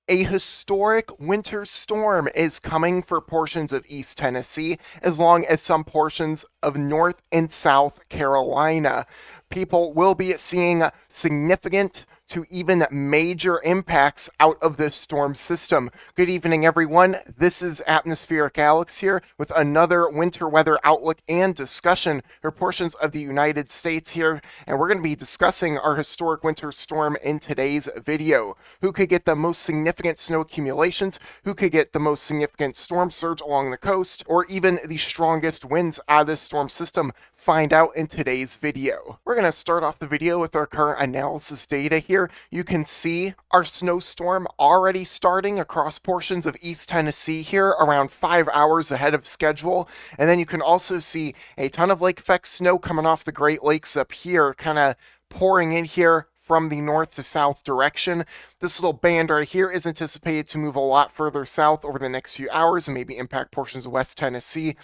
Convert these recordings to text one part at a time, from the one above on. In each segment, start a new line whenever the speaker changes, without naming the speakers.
A historic winter storm is coming for portions of East Tennessee, as long as some portions of North and South Carolina. People will be seeing significant to even major impacts out of this storm system. Good evening, everyone. This is Atmospheric Alex here with another winter weather outlook and discussion for portions of the United States here. And we're going to be discussing our historic winter storm in today's video. Who could get the most significant snow accumulations? Who could get the most significant storm surge along the coast? Or even the strongest winds out of this storm system? Find out in today's video. We're going to start off the video with our current analysis data here. You can see our snowstorm already starting across portions of East Tennessee here around 5 hours ahead of schedule. And then you can also see a ton of lake effect snow coming off the Great Lakes up here, kind of pouring in here from the north to south direction. This little band right here is anticipated to move a lot further south over the next few hours and maybe impact portions of West Tennessee.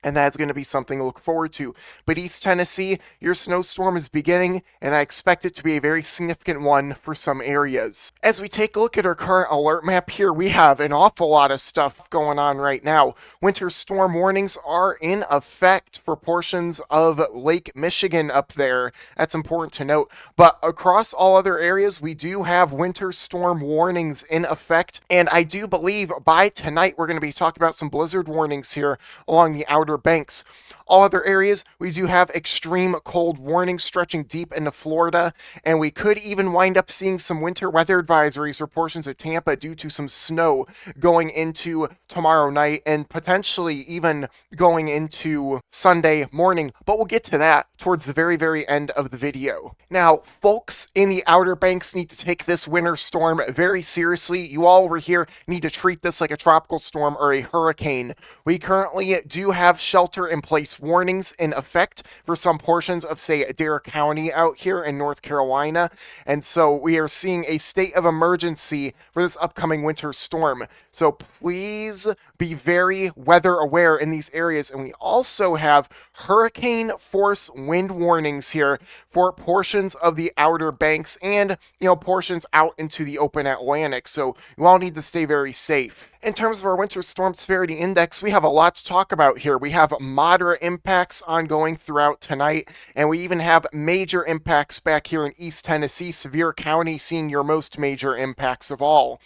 And that's going to be something to look forward to. But East Tennessee, your snowstorm is beginning, and I expect it to be a very significant one for some areas. As we take a look at our current alert map here, we have an awful lot of stuff going on right now. Winter storm warnings are in effect for portions of Lake Michigan up there. That's important to note. But across all other areas, we do have winter storm warnings in effect. And I do believe by tonight, we're going to be talking about some blizzard warnings here along the outer banks. All other areas, we do have extreme cold warnings stretching deep into Florida, and we could even wind up seeing some winter weather advisories for portions of Tampa due to some snow going into tomorrow night and potentially even going into Sunday morning. But we'll get to that towards the very, very end of the video. Now, folks in the Outer Banks need to take this winter storm very seriously. You all over here need to treat this like a tropical storm or a hurricane. We currently do have shelter in place warnings in effect for some portions of, say, Adair County out here in North Carolina. And so we are seeing a state of emergency for this upcoming winter storm. So please be very weather aware in these areas. And we also have hurricane force wind warnings here for portions of the Outer Banks and, portions out into the open Atlantic. So you all need to stay very safe. In terms of our winter storm severity index, we have a lot to talk about here. We have moderate impacts ongoing throughout tonight, and we even have major impacts back here in East Tennessee, Sevier County seeing your most major impacts of all.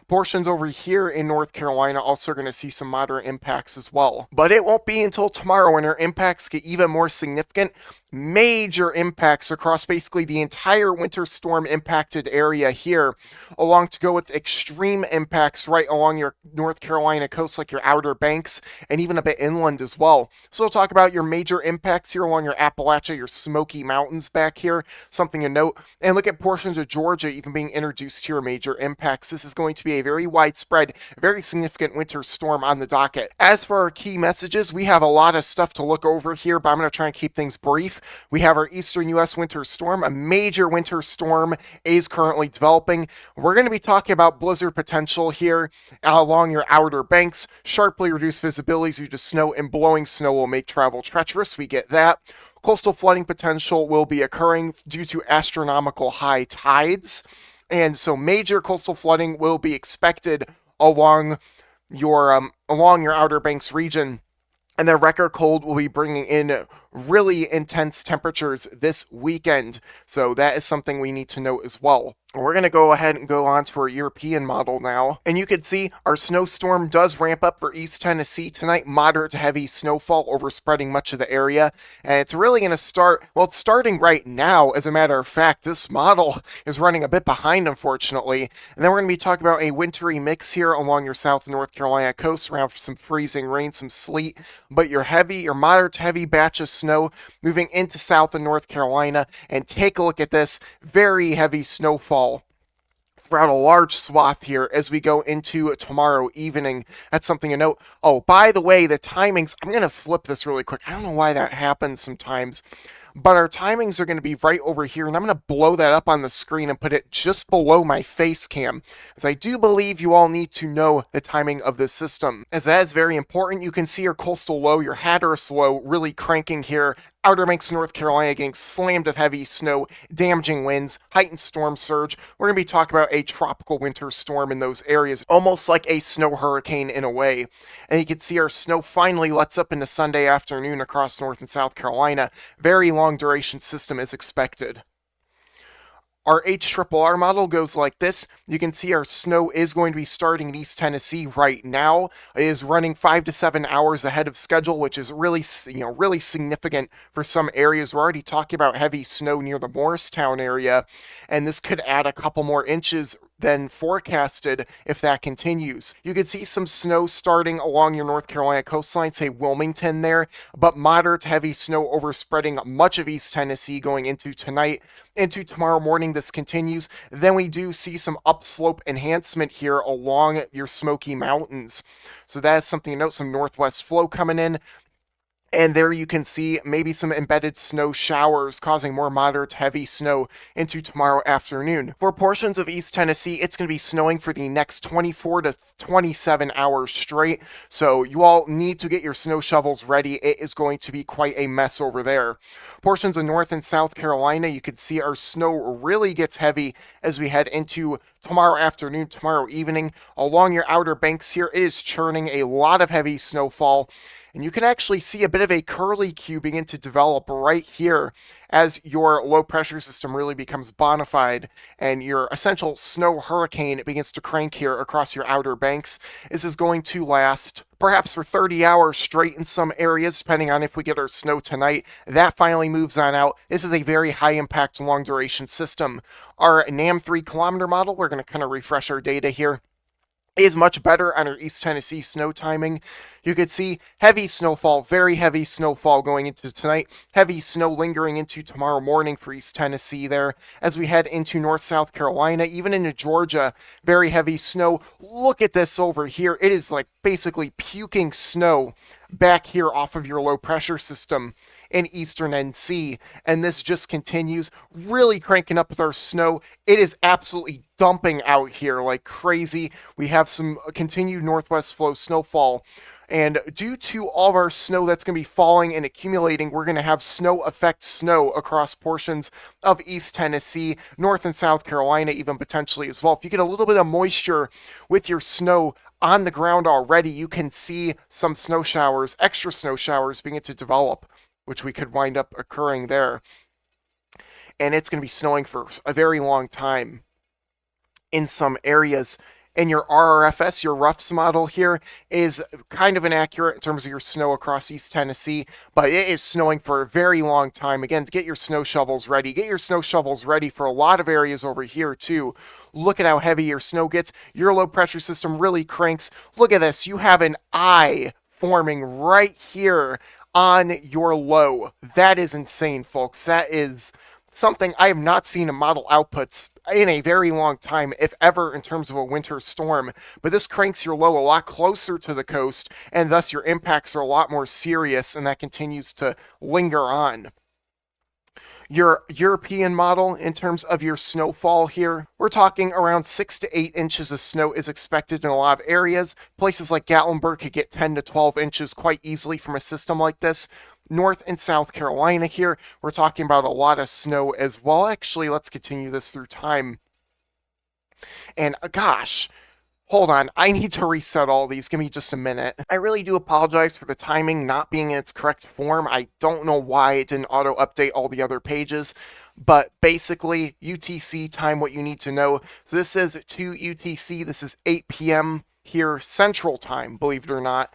Portions over here in North Carolina also are going to see some moderate impacts as well. But it won't be until tomorrow when our impacts get even more significant. Major impacts across basically the entire winter storm impacted area here, along to go with extreme impacts right along your North Carolina coast, like your Outer Banks, and even a bit inland as well. So we'll talk about your major impacts here along your Appalachia, your Smoky Mountains back here, something to note, and look at portions of Georgia even being introduced to your major impacts. This is going to be a very widespread, very significant winter storm on the docket. As for our key messages, we have a lot of stuff to look over here, but I'm going to try and keep things brief. We have our eastern U.S. winter storm. A major winter storm is currently developing. We're going to be talking about blizzard potential here along your Outer Banks. Sharply reduced visibilities due to snow, and blowing snow will make travel treacherous. We get that. Coastal flooding potential will be occurring due to astronomical high tides. And so major coastal flooding will be expected along your Outer Banks region. And the record cold will be bringing in really intense temperatures this weekend. So that is something we need to note as well. We're going to go ahead and go on to our European model now. And you can see our snowstorm does ramp up for East Tennessee tonight. Moderate to heavy snowfall overspreading much of the area. And it's really going to start, well, it's starting right now. As a matter of fact, this model is running a bit behind, unfortunately. And then we're going to be talking about a wintry mix here along your South and North Carolina coast, around for some freezing rain, some sleet. But your moderate to heavy batch of snow moving into South and North Carolina. And take a look at this very heavy snowfall throughout a large swath here as we go into tomorrow evening. That's something to note. Oh, by the way, the timings, I'm going to flip this really quick. I don't know why that happens sometimes. But our timings are going to be right over here, and I'm going to blow that up on the screen and put it just below my face cam, as I do believe you all need to know the timing of this system, as that is very important. You can see your coastal low, your Hatteras low, really cranking here Outer Banks, North Carolina getting slammed with heavy snow, damaging winds, heightened storm surge. We're going to be talking about a tropical winter storm in those areas, almost like a snow hurricane in a way. And you can see our snow finally lets up into Sunday afternoon across North and South Carolina. Very long duration system is expected. Our HRRR model goes like this. You can see our snow is going to be starting in East Tennessee right now. It is running 5 to 7 hours ahead of schedule, which is really, really significant for some areas. We're already talking about heavy snow near the Morristown area, and this could add a couple more inches than forecasted if that continues. You can see some snow starting along your North Carolina coastline, say Wilmington there, but moderate to heavy snow overspreading much of East Tennessee going into tonight. Into tomorrow morning, this continues. Then we do see some upslope enhancement here along your Smoky Mountains. So that is something to note, some northwest flow coming in. And there you can see maybe some embedded snow showers causing more moderate heavy snow into tomorrow afternoon. For portions of East Tennessee, it's going to be snowing for the next 24 to 27 hours straight. So you all need to get your snow shovels ready. It is going to be quite a mess over there. Portions of North and South Carolina, you can see our snow really gets heavy as we head into tomorrow afternoon, tomorrow evening. Along your Outer Banks here, it is churning a lot of heavy snowfall. And you can actually see a bit of a curly Q begin to develop right here as your low pressure system really becomes bona fide and your essential snow hurricane begins to crank here across your Outer Banks. This is going to last perhaps for 30 hours straight in some areas, depending on if we get our snow tonight. That finally moves on out. This is a very high impact, long duration system. Our NAM 3 kilometer model, we're going to kind of refresh our data here, is much better on our East Tennessee snow timing. You could see heavy snowfall, very heavy snowfall going into tonight, heavy snow lingering into tomorrow morning for East Tennessee there. As we head into North South Carolina, even into Georgia, very heavy snow. Look at this over here. It is like basically puking snow back here off of your low pressure system in eastern NC, and this just continues, really cranking up with our snow. It is absolutely dumping out here like crazy. We have some continued northwest flow snowfall, and due to all of our snow that's going to be falling and accumulating, we're going to have snow effect snow across portions of East Tennessee, North and South Carolina even potentially as well. If you get a little bit of moisture with your snow on the ground already, you can see some snow showers, extra snow showers begin to develop, which we could wind up occurring there. And it's going to be snowing for a very long time in some areas. And your RRFS, your RUFS model here, is kind of inaccurate in terms of your snow across East Tennessee, but it is snowing for a very long time. Again, get your snow shovels ready. Get your snow shovels ready for a lot of areas over here, too. Look at how heavy your snow gets. Your low pressure system really cranks. Look at this. You have an eye forming right here on your low. That is insane, folks. That is something I have not seen in model outputs in a very long time, if ever, in terms of a winter storm. But this cranks your low a lot closer to the coast, and thus your impacts are a lot more serious, and that continues to linger on. Your European model, in terms of your snowfall here, we're talking around 6 to 8 inches of snow is expected in a lot of areas. Places like Gatlinburg could get 10 to 12 inches quite easily from a system like this. North and South Carolina here, we're talking about a lot of snow as well. Actually, let's continue this through time. And gosh, hold on, I need to reset all these. Give me just a minute. I really do apologize for the timing not being in its correct form. I don't know why it didn't auto-update all the other pages, but basically, UTC time, what you need to know. So this is 2 UTC. This is 8 p.m. here Central Time, believe it or not.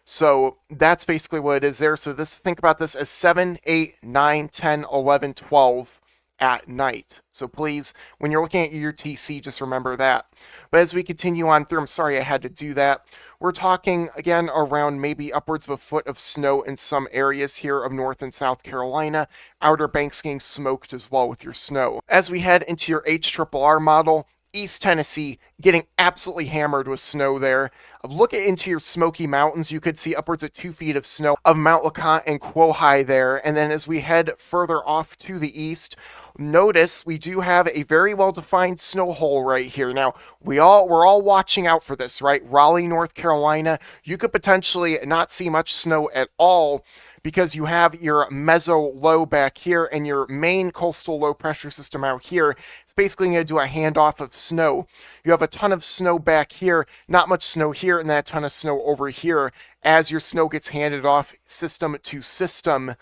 So that's basically what it is there. So think about this as 7, 8, 9, 10, 11, 12 at night. So please, when you're looking at your TC, just remember that. But as we continue on through, I'm sorry I had to do that. We're talking, again, around maybe upwards of a foot of snow in some areas here of North and South Carolina. Outer Banks getting smoked as well with your snow. As we head into your HRRR model, East Tennessee getting absolutely hammered with snow there. Look into your Smoky Mountains, you could see upwards of 2 feet of snow of Mount LeConte and Quohi there. And then as we head further off to the east, notice we do have a very well-defined snow hole right here. Now, we're all watching out for this, right? Raleigh, North Carolina, you could potentially not see much snow at all, because you have your meso low back here and your main coastal low pressure system out here. It's basically going to do a handoff of snow. You have a ton of snow back here, not much snow here, and then a ton of snow over here as your snow gets handed off system to system.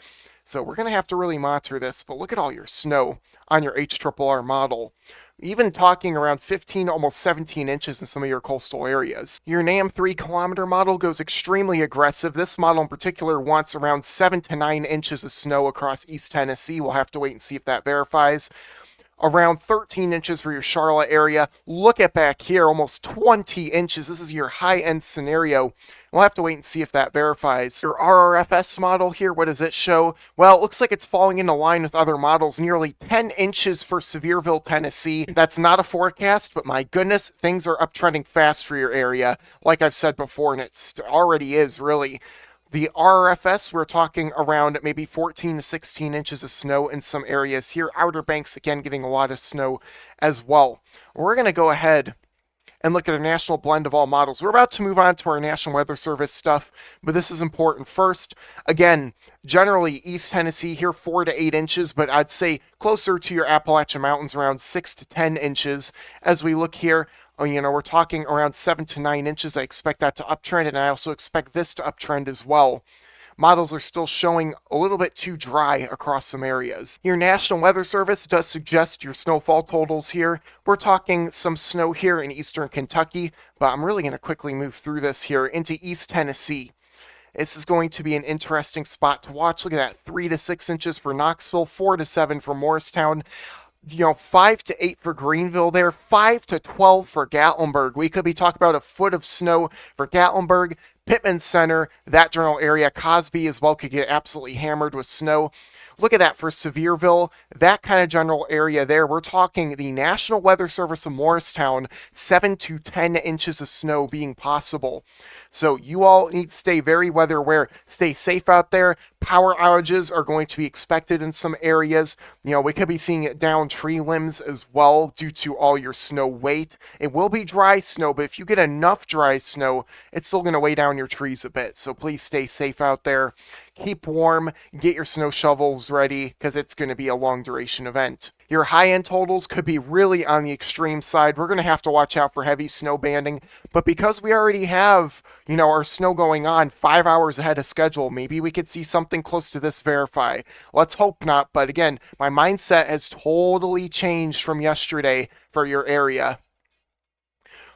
So we're going to have to really monitor this, but look at all your snow on your HRRR model. Even talking around 15, almost 17 inches in some of your coastal areas. Your NAM 3-kilometer model goes extremely aggressive. This model in particular wants around 7 to 9 inches of snow across East Tennessee. We'll have to wait and see if that verifies. Around 13 inches for your Charlotte area. Look at back here, almost 20 inches. This is your high-end scenario. We'll have to wait and see if that verifies. Your RRFS model here, what does it show? Well, it looks like it's falling into line with other models. Nearly 10 inches for Sevierville, Tennessee. That's not a forecast, but my goodness, things are uptrending fast for your area, like I've said before, and it already is, really. The RRFS, we're talking around maybe 14 to 16 inches of snow in some areas here. Outer Banks, again, getting a lot of snow as well. We're going to go ahead and look at a national blend of all models. We're about to move on to our National Weather Service stuff, but this is important first. Again, generally, East Tennessee here, 4 to 8 inches, but I'd say closer to your Appalachian Mountains, around 6 to 10 inches. As we look here, we're talking around 7 to 9 inches. I expect that to uptrend, and I also expect this to uptrend as well. Models are still showing a little bit too dry across some areas. Your National Weather Service does suggest your snowfall totals here. We're talking some snow here in eastern Kentucky, but I'm really going to quickly move through this here into East Tennessee. This is going to be an interesting spot to watch. Look at that, 3 to 6 inches for Knoxville, 4 to 7 for Morristown. 5 to 8 for Greenville there, 5 to 12 for Gatlinburg. We could be talking about a foot of snow for Gatlinburg, Pittman Center, that general area. Cosby as well could get absolutely hammered with snow. Look at that for Sevierville, that kind of general area there. We're talking the National Weather Service of Morristown, 7 to 10 inches of snow being possible. So you all need to stay very weather aware. Stay safe out there. Power outages are going to be expected in some areas. We could be seeing down tree limbs as well due to all your snow weight. It will be dry snow, but if you get enough dry snow, it's still going to weigh down your trees a bit. So please stay safe out there. Keep warm, get your snow shovels ready, because it's going to be a long duration event. Your high-end totals could be really on the extreme side. We're going to have to watch out for heavy snow banding, but because we already have, our snow going on 5 hours ahead of schedule, maybe we could see something close to this verify. Let's hope not, but again, my mindset has totally changed from yesterday for your area.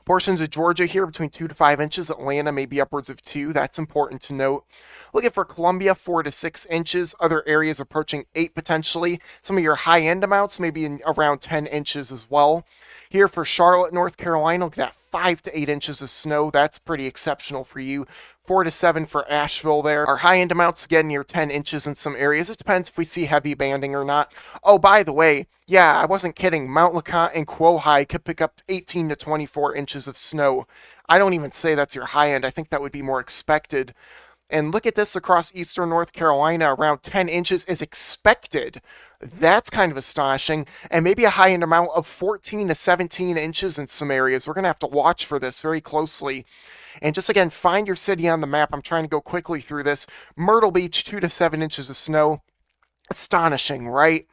Portions of Georgia here between 2 to 5 inches. Atlanta maybe upwards of 2. That's important to note. Looking for Columbia, 4 to 6 inches. Other areas approaching 8 potentially. Some of your high-end amounts maybe in around 10 inches as well. Here for Charlotte, North Carolina, look at that, 5 to 8 inches of snow. That's pretty exceptional for you. 4 to 7 for Asheville there. Our high-end amounts again near 10 inches in some areas. It depends if we see heavy banding or not. Oh, by the way, yeah, I wasn't kidding. Mount LeConte and Quohai could pick up 18 to 24 inches of snow. I don't even say that's your high end. I think that would be more expected. And look at this across eastern North Carolina, around 10 inches is expected. That's kind of astonishing. And maybe a high-end amount of 14 to 17 inches in some areas. We're going to have to watch for this very closely. And just again, find your city on the map. I'm trying to go quickly through this. Myrtle Beach, 2 to 7 inches of snow. Astonishing, right?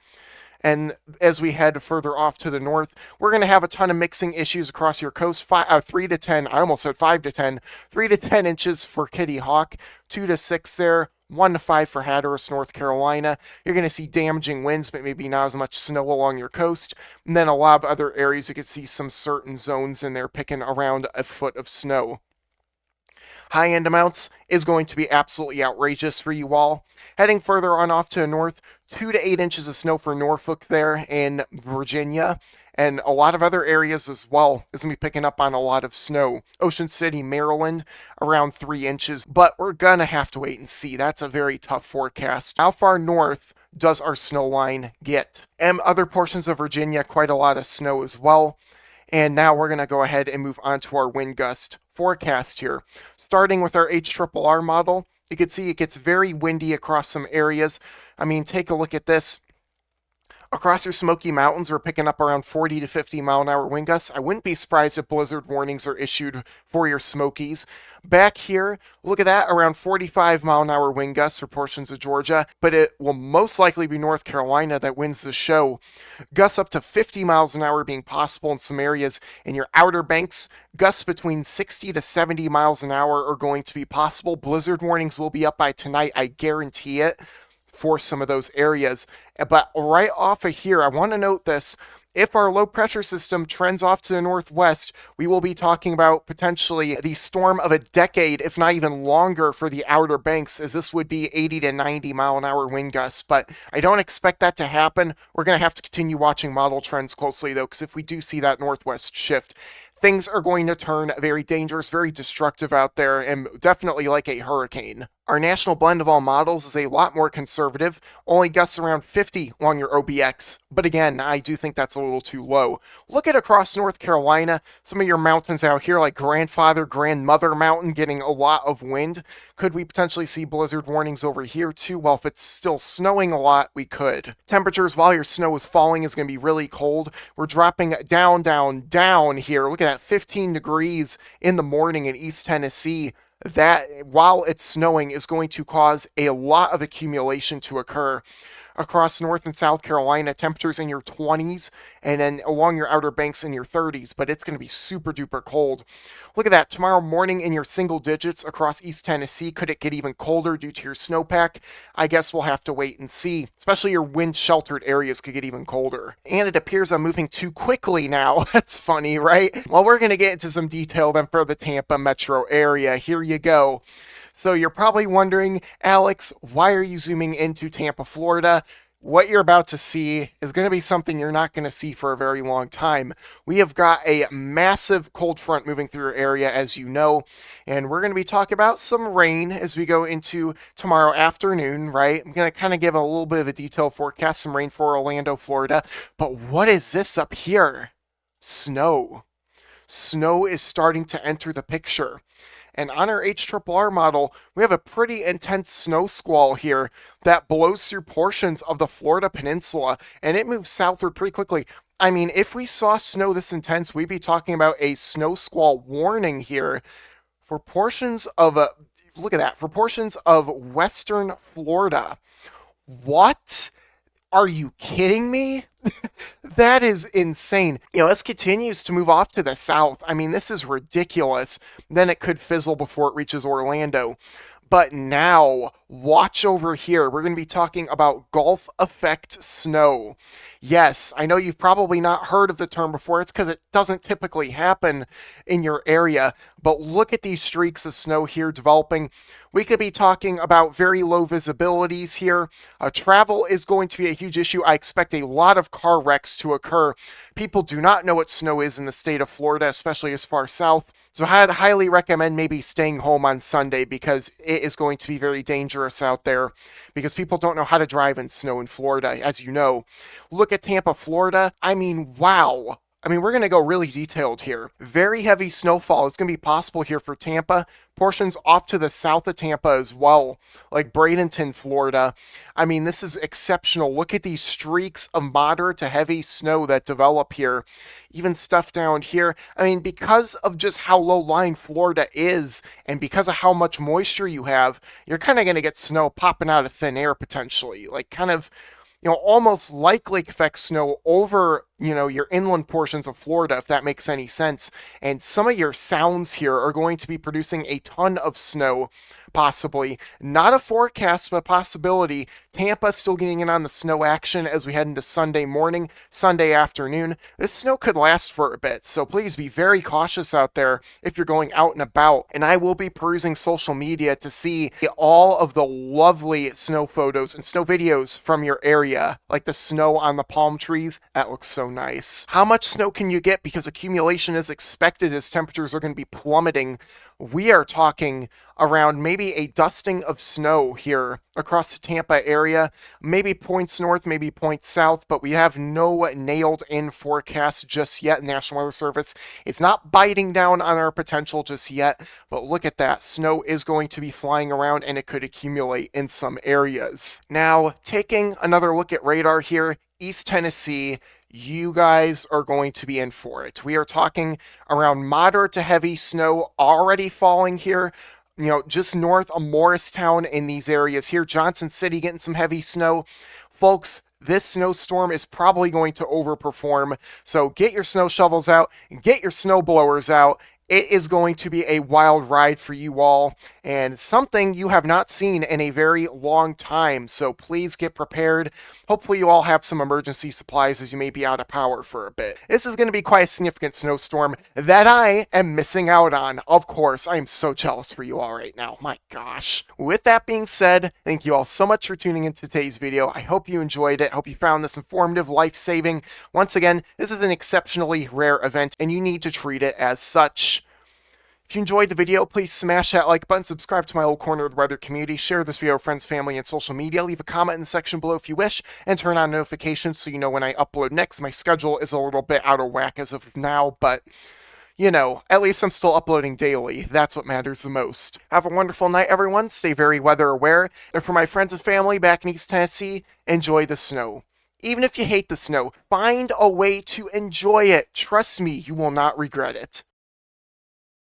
And as we head further off to the north, we're going to have a ton of mixing issues across your coast. 3 to 10, I almost said 5 to 10. 3 to 10 inches for Kitty Hawk, 2 to 6 there. 1 to 5 for Hatteras, North Carolina. You're going to see damaging winds, but maybe not as much snow along your coast. And then a lot of other areas, you could see some certain zones in there picking around a foot of snow. High-end amounts is going to be absolutely outrageous for you all. Heading further on off to the north, 2 to 8 inches of snow for Norfolk there in Virginia. And a lot of other areas as well is going to be picking up on a lot of snow. Ocean City, Maryland, around 3 inches. But we're going to have to wait and see. That's a very tough forecast. How far north does our snow line get? And other portions of Virginia, quite a lot of snow as well. And now we're going to go ahead and move on to our wind gust forecast here. Starting with our HRRR model, you can see it gets very windy across some areas. I mean, take a look at this. Across your Smoky Mountains, we're picking up around 40 to 50 mile an hour wind gusts. I wouldn't be surprised if blizzard warnings are issued for your Smokies. Back here, look at that, around 45 mile an hour wind gusts for portions of Georgia, but it will most likely be North Carolina that wins the show. Gusts up to 50 miles an hour being possible in some areas. In your Outer Banks, gusts between 60 to 70 miles an hour are going to be possible. Blizzard warnings will be up by tonight, I guarantee it, for some of those areas. But right off of here, I want to note this. If our low pressure system trends off to the northwest, we will be talking about potentially the storm of a decade, if not even longer, for the Outer Banks, as this would be 80 to 90 mile an hour wind gusts. But I don't expect that to happen. We're going to have to continue watching model trends closely, though, because if we do see that northwest shift, things are going to turn very dangerous, very destructive out there, and definitely like a hurricane. Our national blend of all models is a lot more conservative, only gusts around 50 along your OBX. But again, I do think that's a little too low. Look at across North Carolina, some of your mountains out here like Grandfather, Grandmother Mountain getting a lot of wind. Could we potentially see blizzard warnings over here too? Well, if it's still snowing a lot, we could. Temperatures while your snow is falling is going to be really cold. We're dropping down, down, down here. Look at that, 15 degrees in the morning in East Tennessee. That, while it's snowing, is going to cause a lot of accumulation to occur. Across North and South Carolina, temperatures in your 20s, and then along your Outer Banks in your 30s, but it's going to be super duper cold. Look at that. Tomorrow morning in your single digits across East Tennessee. Could it get even colder due to your snowpack? I guess we'll have to wait and see. Especially your wind sheltered areas could get even colder. And it appears I'm moving too quickly now. That's funny, right? Well, we're going to get into some detail then for the Tampa metro area. Here you go. So you're probably wondering, Alex, why are you zooming into Tampa, Florida? What you're about to see is going to be something you're not going to see for a very long time. We have got a massive cold front moving through your area, as you know, and we're going to be talking about some rain as we go into tomorrow afternoon, right? I'm going to kind of give a little bit of a detailed forecast, some rain for Orlando, Florida. But what is this up here? Snow. Snow is starting to enter the picture. And on our HRRR model, we have a pretty intense snow squall here that blows through portions of the Florida Peninsula, and it moves southward pretty quickly. I mean, if we saw snow this intense, we'd be talking about a snow squall warning here for portions of, look at that, for portions of western Florida. What? Are you kidding me? That is insane. This continues to move off to the south. I mean, this is ridiculous. Then it could fizzle before it reaches Orlando. But now, watch over here. We're going to be talking about Gulf effect snow. Yes, I know you've probably not heard of the term before. It's because it doesn't typically happen in your area. But look at these streaks of snow here developing. We could be talking about very low visibilities here. Travel is going to be a huge issue. I expect a lot of car wrecks to occur. People do not know what snow is in the state of Florida, especially as far south. So I'd highly recommend maybe staying home on Sunday because it is going to be very dangerous out there because people don't know how to drive in snow in Florida, as you know. Look at Tampa, Florida. I mean, wow. I mean, we're going to go really detailed here. Very heavy snowfall is going to be possible here for Tampa. Portions off to the south of Tampa as well, like Bradenton, Florida. I mean, this is exceptional. Look at these streaks of moderate to heavy snow that develop here. Even stuff down here. I mean, because of just how low-lying Florida is and because of how much moisture you have, you're kind of going to get snow popping out of thin air potentially. Like kind of almost like lake effect snow over, your inland portions of Florida, if that makes any sense. And some of your sounds here are going to be producing a ton of snow, possibly. Not a forecast, but a possibility. Tampa still getting in on the snow action as we head into Sunday morning, Sunday afternoon. This snow could last for a bit, so please be very cautious out there if you're going out and about. And I will be perusing social media to see all of the lovely snow photos and snow videos from your area, like the snow on the palm trees. That looks so nice. How much snow can you get? Because accumulation is expected as temperatures are going to be plummeting. We are talking around maybe a dusting of snow here across the Tampa area, maybe points north, maybe points south, but we have no nailed in forecast just yet. National Weather Service, it's not biting down on our potential just yet, but look at that. Snow is going to be flying around and it could accumulate in some areas. Now, taking another look at radar here, East Tennessee, you guys are going to be in for it. We are talking around moderate to heavy snow already falling here. Just north of Morristown in these areas here. Johnson City getting some heavy snow. Folks, this snowstorm is probably going to overperform. So get your snow shovels out, get your snow blowers out. It is going to be a wild ride for you all and something you have not seen in a very long time. So please get prepared. Hopefully, you all have some emergency supplies as you may be out of power for a bit. This is going to be quite a significant snowstorm that I am missing out on. Of course, I am so jealous for you all right now. My gosh. With that being said, thank you all so much for tuning into today's video. I hope you enjoyed it. I hope you found this informative, life-saving. Once again, this is an exceptionally rare event, and you need to treat it as such. If you enjoyed the video, please smash that like button, subscribe to my old corner of the weather community, share this video with friends, family, and social media, leave a comment in the section below if you wish, and turn on notifications so you know when I upload next. My schedule is a little bit out of whack as of now, but at least I'm still uploading daily. That's what matters the most. Have a wonderful night, everyone. Stay very weather aware. And for my friends and family back in East Tennessee, enjoy the snow. Even if you hate the snow, find a way to enjoy it. Trust me, you will not regret it.